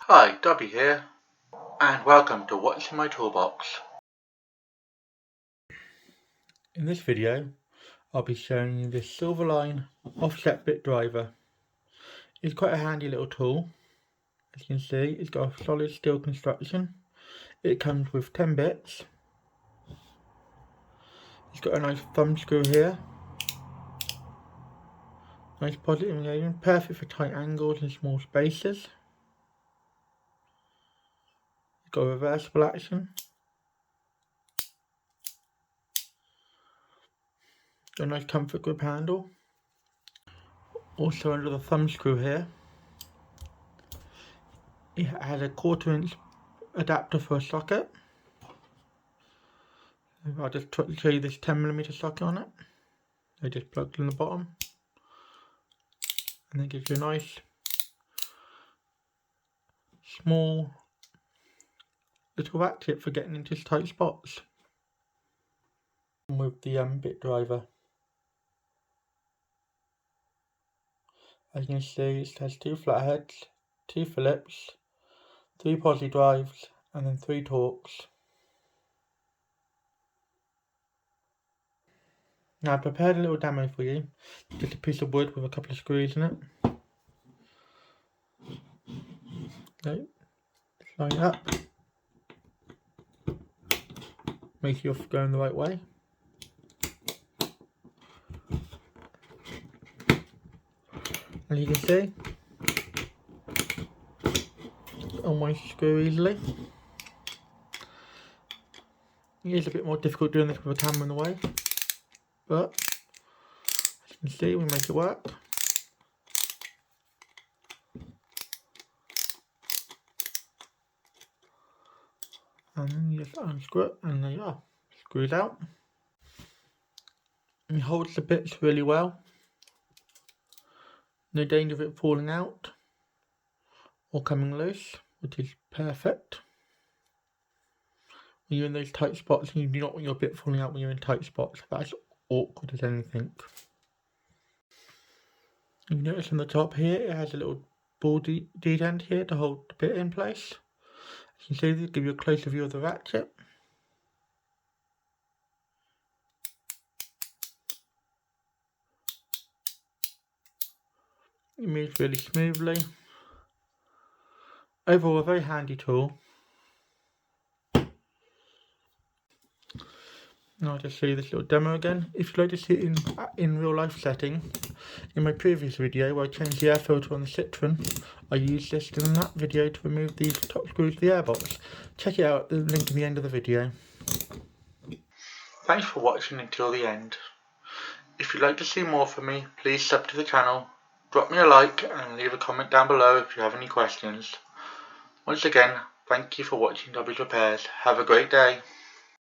Hi, Dobby here, and welcome to What's in My Toolbox. In this video, I'll be showing you this Silverline offset bit driver. It's quite a handy little tool. As you can see, it's got a solid steel construction. It comes with 10 bits. It's got a nice thumb screw here. Nice positive engagement, perfect for tight angles and small spaces. It's got a reversible action. Got a nice comfort grip handle. Also under the thumb screw here, it has a 1/4 inch adapter for a socket. I'll just show you this 10mm socket on it. They just plugged in the bottom, and it gives you a nice small little ratchet for getting into tight spots. With the bit driver, as you can see, it has 2 flatheads, 2 Phillips, 3 posi drives, and then 3 Torx. Now I prepared a little demo for you, just a piece of wood with a couple of screws in it. Okay, line it up, make sure you're going the right way. As you can see, almost screw easily. It is a bit more difficult doing this with a camera in the way, but as you can see, we make it work. And then you just unscrew it, and there you are, screws out. It holds the bits really well. No danger of it falling out or coming loose, which is perfect. When you're in those tight spots, and you do not want your bit falling out when you're in tight spots. That's awkward as anything. You notice on the top here, it has a little ball D-end here to hold the bit in place. As you can see, they give you a closer view of the ratchet. It moves really smoothly. Overall, a very handy tool. And I'll just show you this little demo again. If you'd like to see it in real life setting, in my previous video where I changed the air filter on the Citroen, I used this in that video to remove the top screws of the airbox. Check it out, the link in the end of the video. Thanks for watching until the end. If you'd like to see more from me, please sub to the channel, drop me a like and leave a comment down below if you have any questions. Once again, thank you for watching Dobby's Repairs. Have a great day.